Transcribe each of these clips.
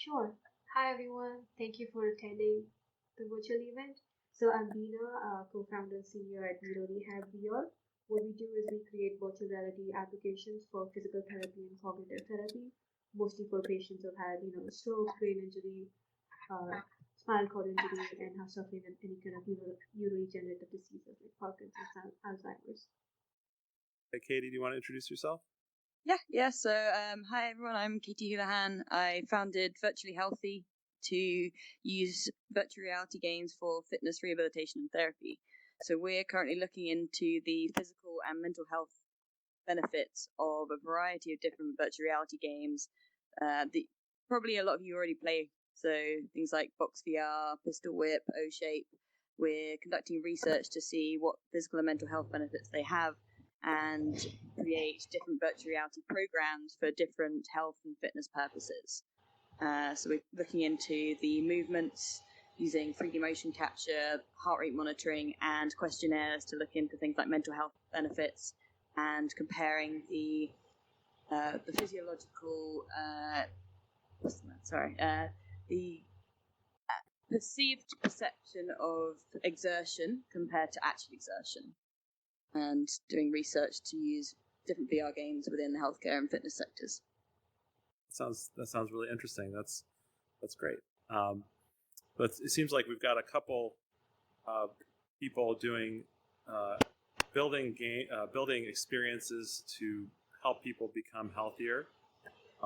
Sure. Hi, everyone. Thank you for attending the virtual event. So I'm Beena, co-founder and CEO at Neuro Rehab VR. What we do is we create virtual reality applications for physical therapy and cognitive therapy, mostly for patients who've had, stroke, brain injury, uh, spinal cord injury, and have suffering with any kind of neurodegenerative diseases like Parkinson's and Alzheimer's. Hey, Katie, do you want to introduce yourself? Yeah. So, hi everyone. I'm Katie Houlihan. I founded Virtually Healthy to use virtual reality games for fitness rehabilitation and therapy. So, we're currently looking into the physical and mental health benefits of a variety of different virtual reality games. Probably a lot of you already play. So, things like Box VR, Pistol Whip, O Shape. We're conducting research to see what physical and mental health benefits they have and create different virtual reality programs for different health and fitness purposes. So we're looking into the movements using 3D motion capture, heart rate monitoring, and questionnaires to look into things like mental health benefits and comparing the physiological the perceived perception of exertion compared to actual exertion, and doing research to use different VR games within the healthcare and fitness sectors. That sounds really interesting. That's great. But it seems like we've got a couple people doing building experiences to help people become healthier.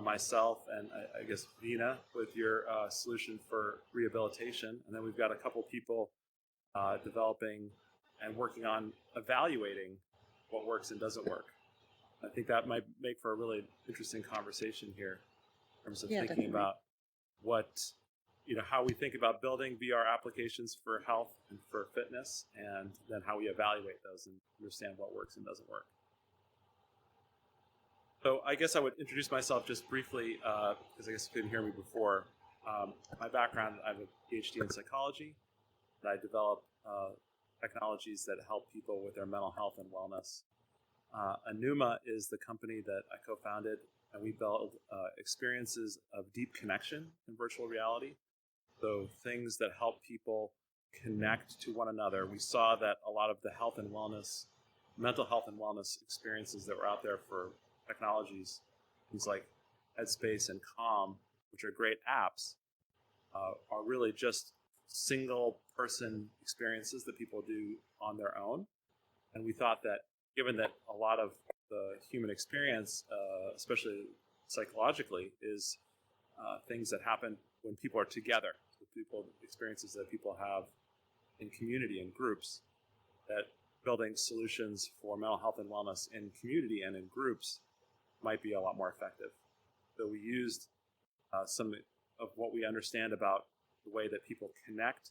Myself and I guess Vina with your solution for rehabilitation, and then we've got a couple people developing and working on evaluating what works and doesn't work. I think that might make for a really interesting conversation here in terms of thinking Definitely. about what, how we think about building VR applications for health and for fitness, and then how we evaluate those and understand what works and doesn't work. So I guess I would introduce myself just briefly, because I guess you couldn't hear me before. My background, I have a PhD in psychology, and I develop technologies that help people with their mental health and wellness. Anuma is the company that I co-founded, and we build experiences of deep connection in virtual reality. So things that help people connect to one another. We saw that a lot of the mental health and wellness experiences that were out there for technologies, things like Headspace and Calm, which are great apps, are really just single person experiences that people do on their own. And we thought that given that a lot of the human experience, especially psychologically, is things that happen when people are together, experiences that people have in community and groups, that building solutions for mental health and wellness in community and in groups might be a lot more effective. So we used some of what we understand about the way that people connect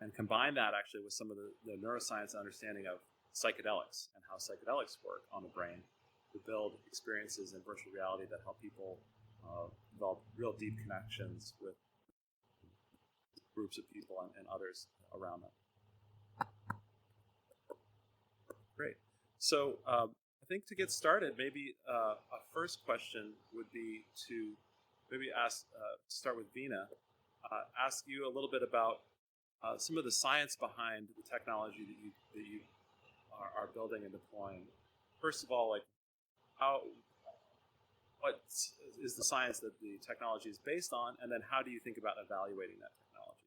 and combine that actually with some of the neuroscience understanding of psychedelics and how psychedelics work on the brain to build experiences in virtual reality that help people develop real deep connections with groups of people and others around them. Great. So I think to get started, maybe a first question would be to maybe start with Vina, ask you a little bit about some of the science behind the technology that you are building and deploying. First of all, like what is the science that the technology is based on, and then how do you think about evaluating that technology?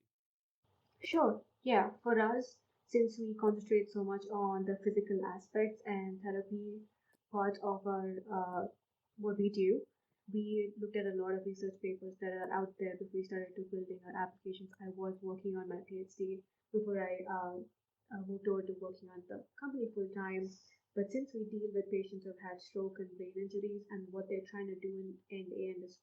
Sure. Yeah. For us, since we concentrate so much on the physical aspects and therapy part of our what we do, we looked at a lot of research papers that are out there before we started to building our applications. I was working on my PhD before I moved over to working on the company full time. But since we deal with patients who've had stroke and brain injuries, and what they're trying to do in the end is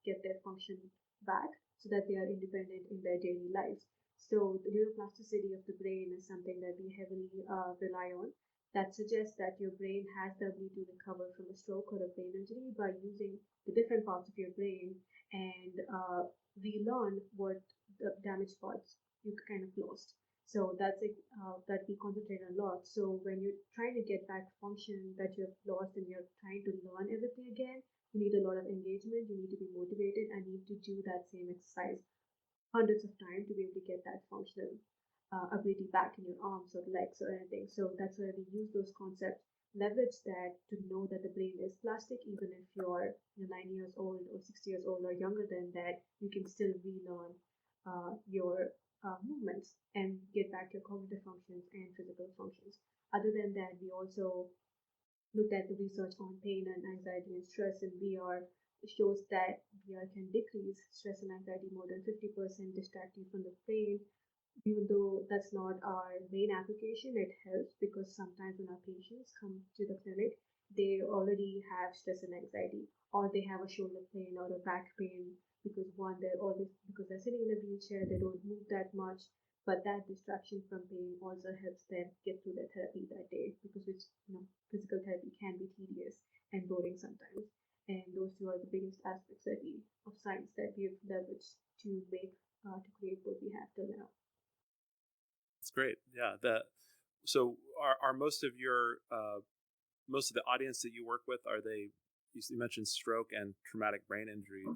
get their function back so that they are independent in their daily lives. So the neuroplasticity of the brain is something that we heavily rely on. That suggests that your brain has the ability to recover from a stroke or a brain injury by using the different parts of your brain and relearn what the damaged parts you kind of lost. So that's it, that we concentrate a lot. So when you're trying to get back function that you've lost and you're trying to learn everything again, you need a lot of engagement, you need to be motivated, and need to do that same exercise hundreds of times to be able to get that functional ability back in your arms or legs or anything. So that's why we use those concepts, leverage that to know that the brain is plastic, even if you're 9 years old or 6 years old or younger than that, you can still relearn your movements and get back your cognitive functions and physical functions. Other than that, we also looked at the research on pain and anxiety and stress in VR. It shows that VR can decrease stress and anxiety more than 50%, distract you from the pain. Even though that's not our main application, it helps because sometimes when our patients come to the clinic, they already have stress and anxiety, or they have a shoulder pain or a back pain because one, they're always because they're sitting in a wheelchair, they don't move that much. But that distraction from pain also helps them get through their therapy that day because it's physical therapy can be tedious and boring sometimes. And those two are the biggest aspects that we of science that we've leveraged to make to create what we have till now. That's great. Yeah. So are most of your most of the audience that you work with, are they? You mentioned stroke and traumatic brain injury.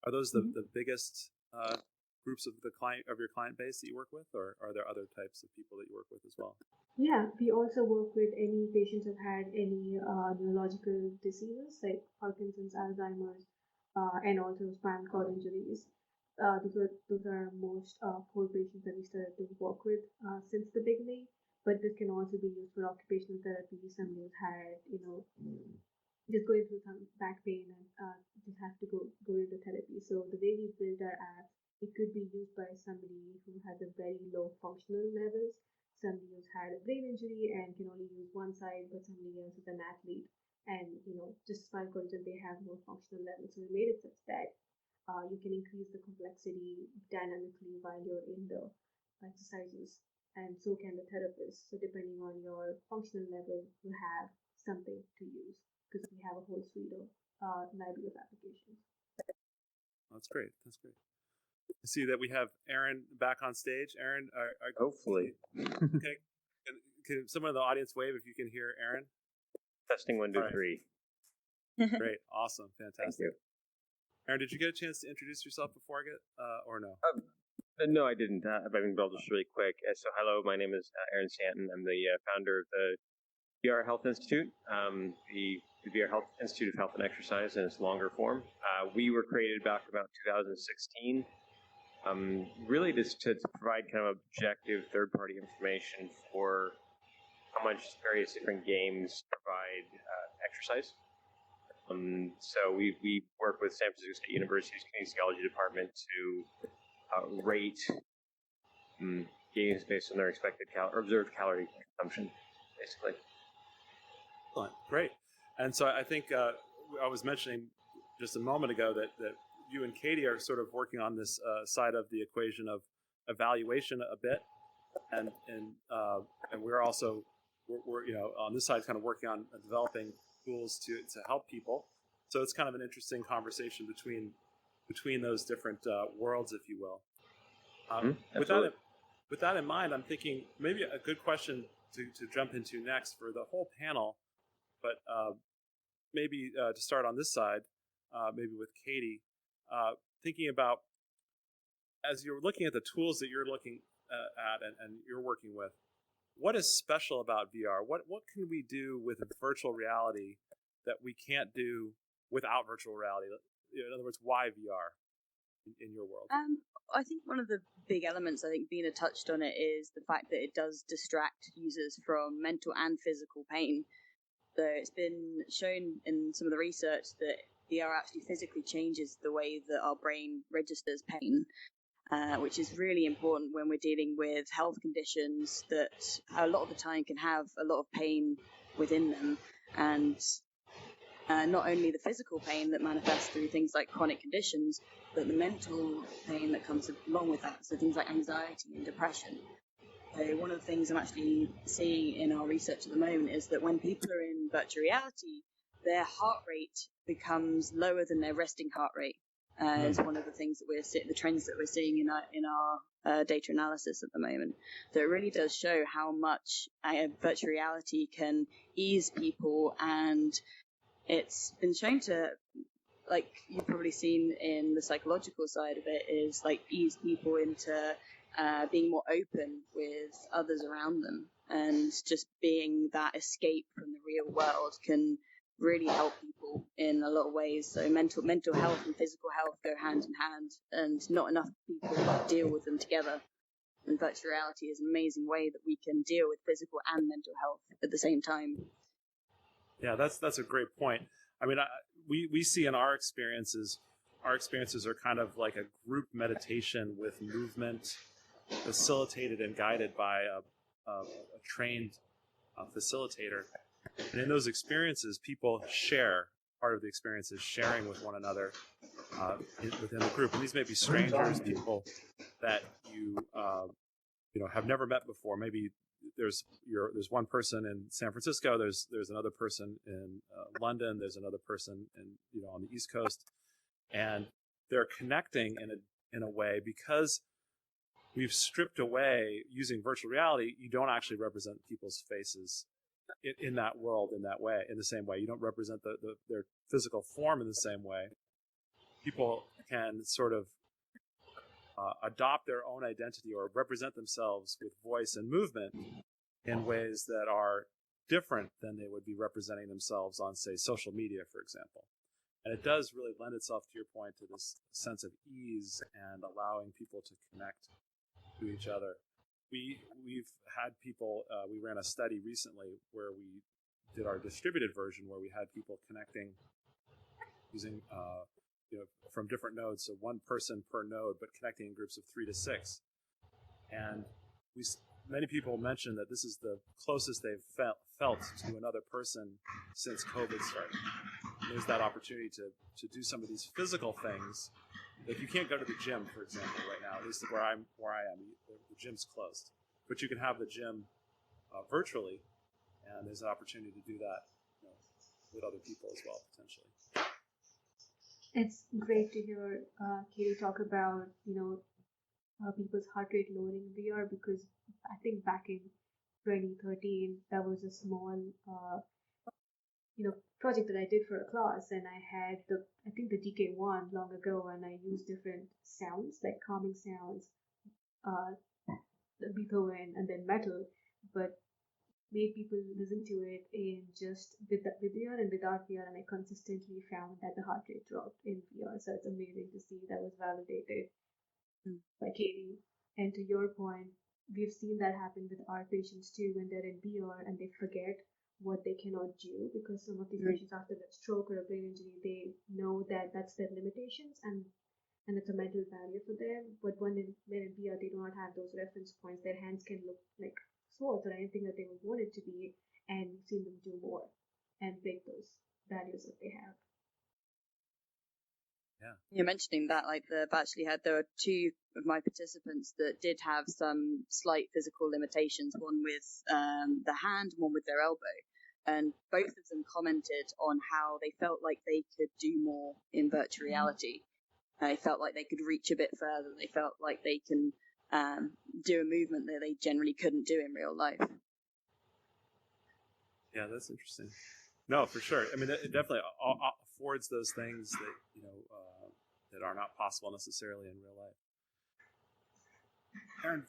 Are those the biggest groups of your client base that you work with, or are there other types of people that you work with as well? Yeah, we also work with any patients who've had any neurological diseases like Parkinson's, Alzheimer's, and also spinal cord injuries. Those are most poor patients that we started to work with since the beginning. But this can also be used for occupational therapy. Somebody who's had, just going through some back pain and just have to go into therapy. So the way we build our app, it could be used by somebody who has a very low functional levels, somebody who's had a brain injury and can only use one side, but somebody else is an athlete and just spinal cord they have more functional levels. So we made it such that you can increase the complexity dynamically while you're in the exercises, and so can the therapist. So depending on your functional level, you have something to use because we have a whole suite of library of applications. That's great. That's great. I see that we have Aaron back on stage. Aaron, hopefully. Okay. Can someone in the audience wave if you can hear Aaron? Testing 1, 2, All right. 3. Great. Awesome. Fantastic. Thank you. Aaron, did you get a chance to introduce yourself before I get, or no? No, I didn't. But I think I'll just really quick. So, hello, my name is Aaron Stanton. I'm the founder of the VR Health Institute, the VR Health Institute of Health and Exercise in its longer form. We were created back about 2016, really just to provide kind of objective third-party information for how much various different games provide exercise. So we work with San Francisco State University's kinesiology department to rate games based on their expected observed calorie consumption, basically. Excellent. Great. And so I think I was mentioning just a moment ago that you and Katie are sort of working on this side of the equation of evaluation a bit, and we're also we're on this side kind of working on developing tools to help people. So it's kind of an interesting conversation between those different worlds, if you will. With that in mind, I'm thinking maybe a good question to jump into next for the whole panel, but maybe to start on this side, maybe with Katie, thinking about as you're looking at the tools that you're looking at and you're working with, what is special about VR? What can we do with virtual reality that we can't do without virtual reality? In other words, why VR in your world? I think one of the big elements, I think Bina touched on it, is the fact that it does distract users from mental and physical pain. So it's been shown in some of the research that VR actually physically changes the way that our brain registers pain, which is really important when we're dealing with health conditions that a lot of the time can have a lot of pain within them. And not only the physical pain that manifests through things like chronic conditions, but the mental pain that comes along with that. So things like anxiety and depression. So one of the things I'm actually seeing in our research at the moment is that when people are in virtual reality, their heart rate becomes lower than their resting heart rate. is one of the things that the trends that we're seeing in our data analysis at the moment. So it really does show how much virtual reality can ease people, and it's been shown to, like you've probably seen in the psychological side of it, is like ease people into being more open with others around them, and just being that escape from the real world can really help people in a lot of ways. So mental health and physical health go hand in hand, and not enough people deal with them together. And virtual reality is an amazing way that we can deal with physical and mental health at the same time. Yeah, that's a great point. I mean, we see in our experiences are kind of like a group meditation with movement, facilitated and guided by a trained facilitator. And in those experiences, people share. Part of the experience is sharing with one another within the group. And these may be strangers, people that you have never met before. Maybe there's one person in San Francisco. There's another person in London. There's another person on the East Coast, and they're connecting in a way because we've stripped away, using virtual reality. You don't actually represent people's faces in that world in the same way. You don't represent their physical form in the same way. People can sort of adopt their own identity or represent themselves with voice and movement in ways that are different than they would be representing themselves on, say, social media, for example. And it does really lend itself, to your point, to this sense of ease and allowing people to connect to each other. We've had people, we ran a study recently where we did our distributed version, where we had people connecting using from different nodes, so one person per node, but connecting in groups of 3 to 6. And many people mentioned that this is the closest they've felt to another person since COVID started. There's that opportunity to do some of these physical things. Like, you can't go to the gym, for example, right now, at least where I am. The gym's closed. But you can have the gym virtually, and there's an opportunity to do that with other people as well, potentially. It's great to hear Katie talk about people's heart rate lowering in VR, because I think back in 2013 that was a small project that I did for a class, and I had the DK1 long ago, and I used different sounds like calming sounds, Beethoven, and then metal, but made people listen to it in just with VR and without VR, and I consistently found that the heart rate dropped in VR. So it's amazing to see that was validated by Katie. And to your point, we've seen that happen with our patients too when they're in VR and they forget what they cannot do, because some of these patients after a stroke or a brain injury, they know that that's their limitations, and it's a mental barrier for them. But when they're in VR, they do not have those reference points. Their hands can look like swords or anything that they would want it to be, and we've seen them do more and break those barriers that they have. Yeah. You're mentioning that, like, there were 2 of my participants that did have some slight physical limitations, one with the hand and one with their elbow. And both of them commented on how they felt like they could do more in virtual reality. They felt like they could reach a bit further. They felt like they can do a movement that they generally couldn't do in real life. Yeah, that's interesting. No, for sure. I mean, it definitely affords those things that that are not possible necessarily in real life. Aaron,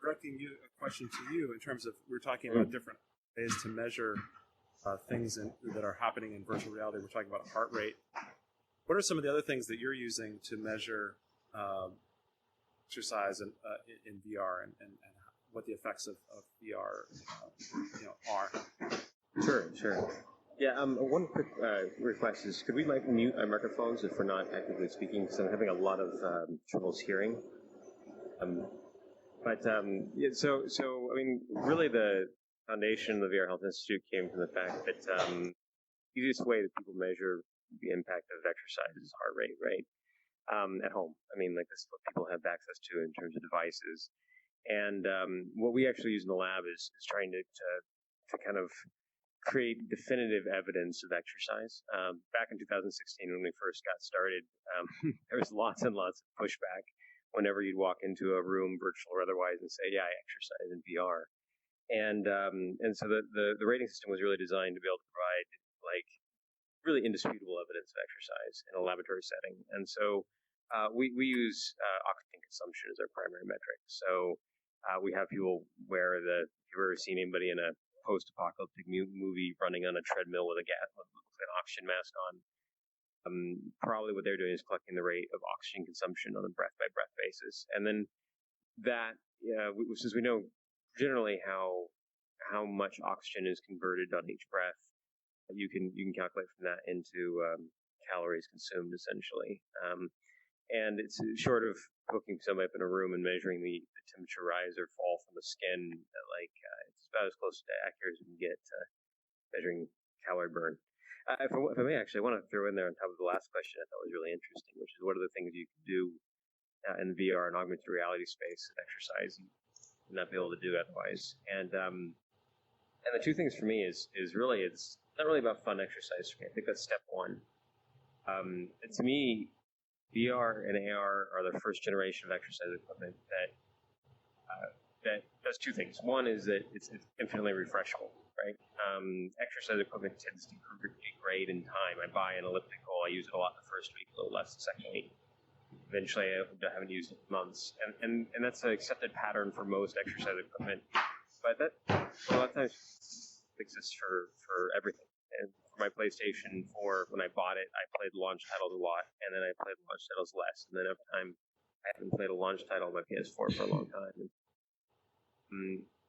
directing a question to you in terms of, we're talking about different ways to measure things that are happening in virtual reality. We're talking about heart rate. What are some of the other things that you're using to measure exercise in VR, and what the effects of VR are? Sure. Yeah, one quick request is, could we mute our microphones if we're not actively speaking, because I'm having a lot of troubles hearing. So I mean, really the foundation of the VR Health Institute came from the fact that the easiest way that people measure the impact of exercise is heart rate, right? At home. I mean, like, this is what people have access to in terms of devices. And what we actually use in the lab is trying to kind of create definitive evidence of exercise. Back in 2016, when we first got started, there was lots and lots of pushback whenever you'd walk into a room, virtual or otherwise, and say, "Yeah, I exercise in VR." And so the rating system was really designed to be able to provide like really indisputable evidence of exercise in a laboratory setting. And so we use oxygen consumption as our primary metric. So we have people wear if you've ever seen anybody in a post-apocalyptic movie running on a treadmill with an oxygen mask on, probably what they're doing is collecting the rate of oxygen consumption on a breath-by-breath basis. And then that, since we know generally how much oxygen is converted on each breath, you can calculate from that into calories consumed essentially. And it's short of hooking somebody up in a room and measuring the temperature rise or fall from the skin. It's about as close to accurate as we can get to measuring calorie burn. If I may, actually, I want to throw in there on top of the last question I thought was really interesting, which is what are the things you can do in the VR and augmented reality space of exercise and not be able to do otherwise. And the two things for me is really it's not really about fun exercise for me. I think that's step one. To me, VR and AR are the first generation of exercise equipment that does two things. One is that it's infinitely refreshable, right? Exercise equipment tends to degrade in time. I buy an elliptical, I use it a lot the first week, a little less the second week. Eventually, I haven't used it in months, and that's an accepted pattern for most exercise equipment. But that a lot of times exists for everything. And for my PlayStation 4, when I bought it, I played launch titles a lot, and then I played launch titles less. And then over time, I haven't played a launch title on my PS4 for a long time.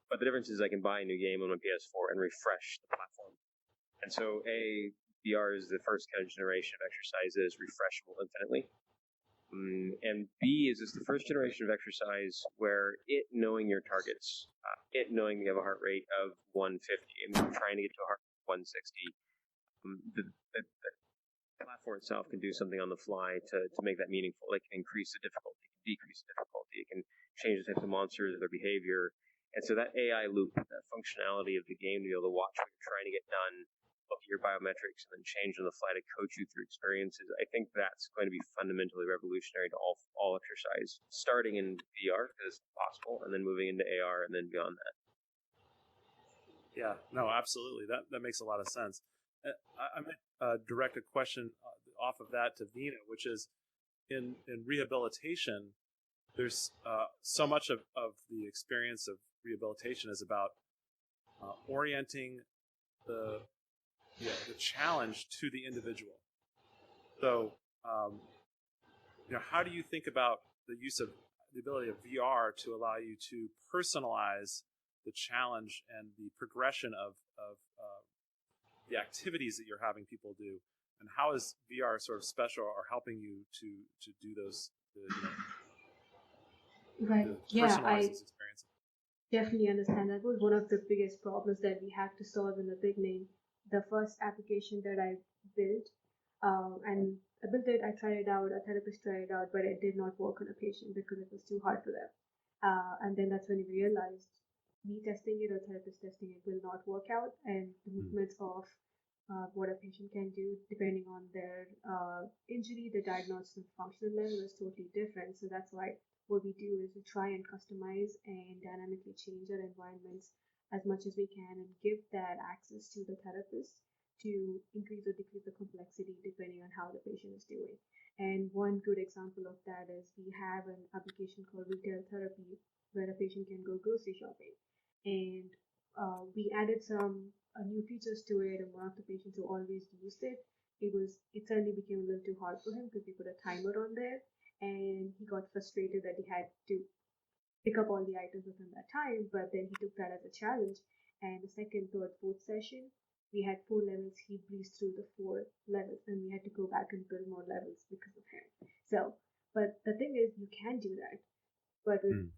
But the difference is I can buy a new game on my PS4 and refresh the platform. And so, VR is the first kind of generation of exercise that is refreshable infinitely. And B is the first generation of exercise where it knowing your targets, it knowing you have a heart rate of 150 and trying to get to a heart rate of 160, the platform itself can do something on the fly to make that meaningful. It can increase the difficulty, it can decrease the difficulty, it can change the types of monsters or their behavior. And so that AI loop, that functionality of the game to be able to watch what you're trying to get done, look at your biometrics, and then change on the fly to coach you through experiences, I think that's going to be fundamentally revolutionary to all exercise, starting in VR because it's possible, and then moving into AR, and then beyond that. Yeah, no, absolutely. That makes a lot of sense. I'm going to direct a question off of that to Veena, which is in rehabilitation, there's so much of the experience of rehabilitation is about orienting the challenge to the individual. So, how do you think about the use of the ability of VR to allow you to personalize the challenge and the progression of the activities that you're having people do, and how is VR sort of special or helping you to do those? Right. Personalize those experiences. Definitely understand. That was one of the biggest problems that we had to solve in the beginning. The first application that I built, and I built it, I tried it out, a therapist tried it out, but it did not work on a patient because it was too hard for them. And then that's when we realized me testing it or therapist testing it will not work out, and the movements of what a patient can do depending on their injury, the diagnosis and functional level is totally different. So that's why what we do is we try and customize and dynamically change our environments as much as we can and give that access to the therapist to increase or decrease the complexity depending on how the patient is doing. And one good example of that is we have an application called retail therapy where a patient can go grocery shopping. And we added some new features to it, and one of the patients who always used it, it suddenly became a little too hard for him because we put a timer on there, and he got frustrated that he had to pick up all the items within that time. But then he took that as a challenge, and the second, third, fourth session, we had 4 levels. He breezed through the 4 levels, and we had to go back and build more levels because of him. So, but the thing is, you can do that, but with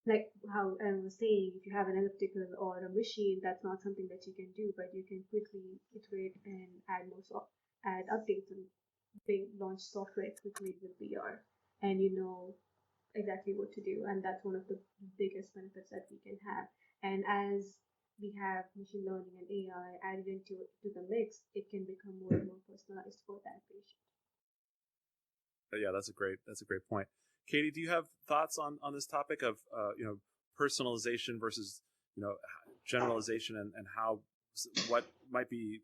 like how Aaron was saying, if you have an elliptical or a machine, that's not something that you can do, but you can quickly iterate and add add updates and launch software quickly with VR, and you know exactly what to do. And that's one of the biggest benefits that we can have. And as we have machine learning and AI added into to the mix, it can become more and more personalized for that patient. Yeah, that's a great point. Katie, do you have thoughts on this topic of personalization versus generalization, and how what might be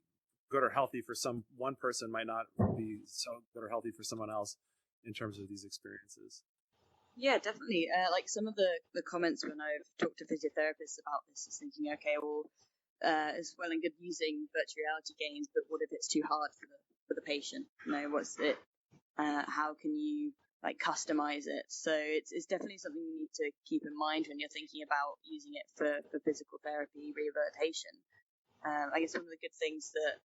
good or healthy for one person might not be so good or healthy for someone else in terms of these experiences? Yeah, definitely. Like some of the comments when I've talked to physiotherapists about this is thinking, okay, well, it's well and good using virtual reality games, but what if it's too hard for the patient? What's it? How can you like customize it? So it's definitely something you need to keep in mind when you're thinking about using it for physical therapy rehabilitation. I guess one of the good things that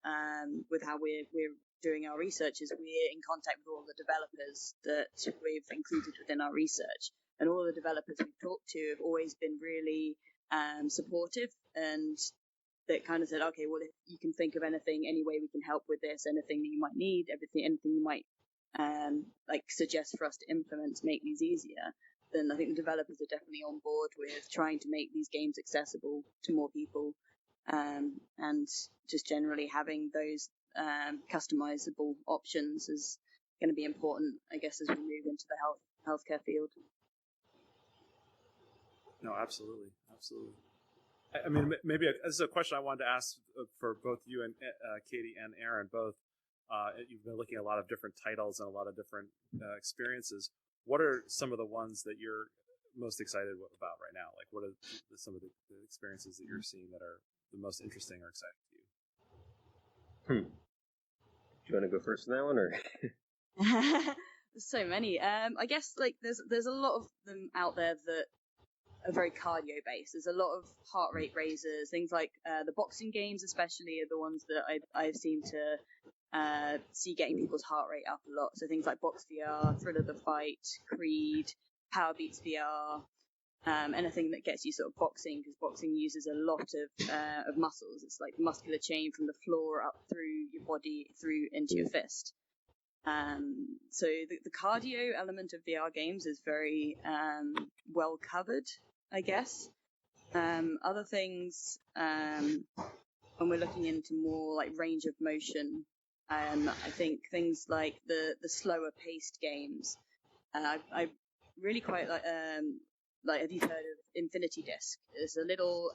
with how we're doing our research is we're in contact with all the developers that we've included within our research, and all the developers we've talked to have always been really supportive, and that kind of said, okay, well, if you can think of anything, any way we can help with this, anything that you might need, anything you might like suggest for us to implement to make these easier, then I think the developers are definitely on board with trying to make these games accessible to more people. And just generally having those customizable options is going to be important, I guess, as we move into the healthcare field. No, absolutely. I mean, maybe this is a question I wanted to ask for both you and Katie and Aaron. Both, you've been looking at a lot of different titles and a lot of different experiences. What are some of the ones that you're most excited about right now? Like, what are some of the experiences that you're seeing that are the most interesting or exciting to you? Do you want to go first on that one, or? There's so many. I guess like there's a lot of them out there that are very cardio based. There's a lot of heart rate raisers, things like the boxing games, especially, are the ones that I've seen to see getting people's heart rate up a lot. So things like Box VR, Thrill of the Fight, Creed, Power Beats VR. Anything that gets you sort of boxing, because boxing uses a lot of muscles. It's like the muscular chain from the floor up through your body through into your fist. So the cardio element of VR games is very well covered, I guess. Other things, when we're looking into more like range of motion, I think things like the slower paced games. I really quite like, have you heard of Infinity Disc? It's a little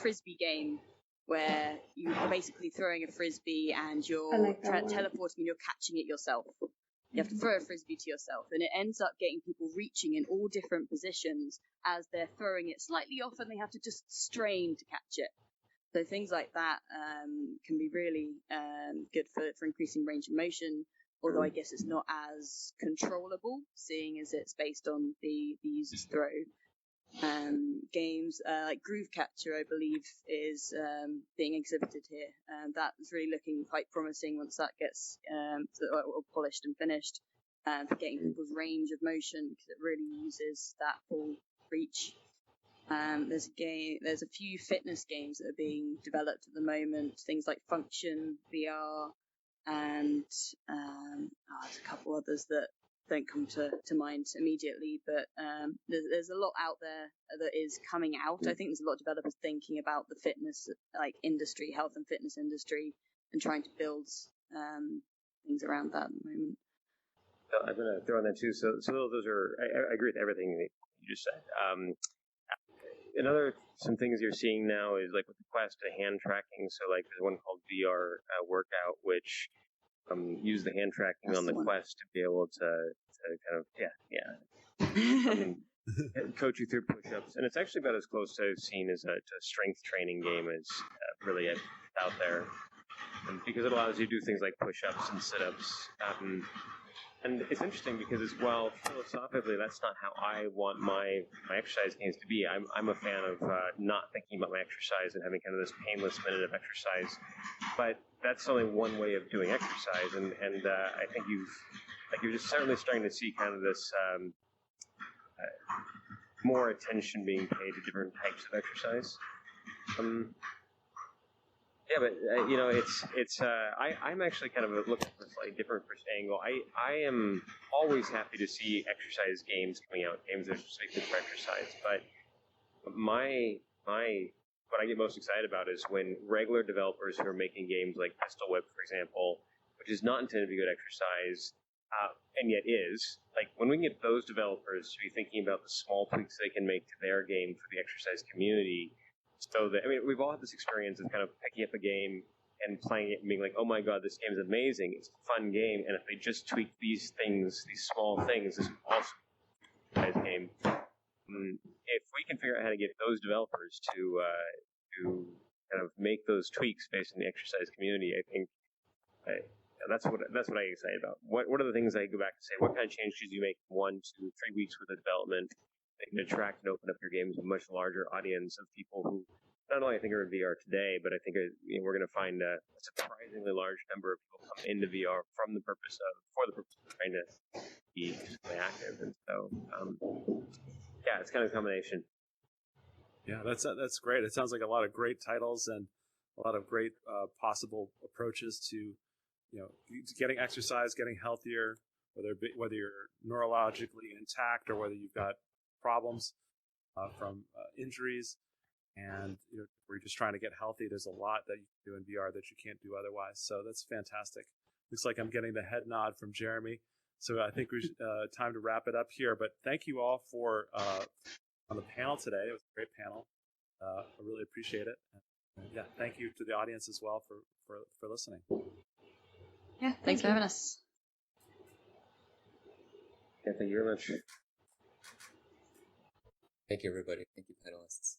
frisbee game where you are basically throwing a frisbee and you're like teleporting and you're catching it yourself. You have to throw a frisbee to yourself, and it ends up getting people reaching in all different positions as they're throwing it slightly off, and they have to just strain to catch it. So things like that can be really good for increasing range of motion, although I guess it's not as controllable, seeing as it's based on the user's throw. Games like Groove Catcher, I believe, is being exhibited here. That's really looking quite promising once that gets polished and finished, for getting people's range of motion, because it really uses that full reach. There's a few fitness games that are being developed at the moment, things like Function VR, and there's a couple others that don't come to mind immediately, but there's a lot out there that is coming out. I think there's a lot of developers thinking about the fitness industry, health and fitness industry, and trying to build things around that at the moment. I'm going to throw in that too. So those are, I agree with everything that you just said. Some things you're seeing now is like with the Quest, hand tracking. So like there's one called VR Workout, which use the hand tracking on the Quest to be able to kind of coach you through push-ups, and it's actually about as close to I've seen as a strength training game as really out there, and because it allows you to do things like push-ups and sit-ups. And it's interesting because as well, philosophically, that's not how I want my exercise games to be. I'm a fan of not thinking about my exercise and having kind of this painless minute of exercise. But that's only one way of doing exercise, and I think you're just certainly starting to see kind of this more attention being paid to different types of exercise. Yeah, but I'm actually kind of looking for a slightly different angle. I am always happy to see exercise games coming out, games that are specifically for exercise. But my what I get most excited about is when regular developers who are making games like Pistol Whip, for example, which is not intended to be good exercise, and yet is, like when we get those developers to be thinking about the small tweaks they can make to their game for the exercise community, so that, I mean, we've all had this experience of kind of picking up a game and playing it and being like, oh my god, this game is amazing, it's a fun game, and if they just tweak these things, these small things, this awesome exercise game. If we can figure out how to get those developers to kind of make those tweaks based on the exercise community, I think that's what I get excited about. What are the things I go back and say? What kind of change should you make in 1 to 3 weeks worth of development that can attract and open up your games to a much larger audience of people who not only I think are in VR today, but I think we're going to find a surprisingly large number of people come into VR for the purpose of trying to be active, and so. Yeah, it's kind of a combination. Yeah, that's great. It sounds like a lot of great titles and a lot of great possible approaches to, getting exercise, getting healthier, whether you're neurologically intact or whether you've got problems from injuries, and we're just trying to get healthy. There's a lot that you can do in VR that you can't do otherwise. So that's fantastic. Looks like I'm getting the head nod from Jeremy. So I think we should, time to wrap it up here. But thank you all for on the panel today. It was a great panel. I really appreciate it. And yeah, thank you to the audience as well for listening. Yeah, thanks for having us. Yeah, thank you very much. Thank you, everybody. Thank you, panelists.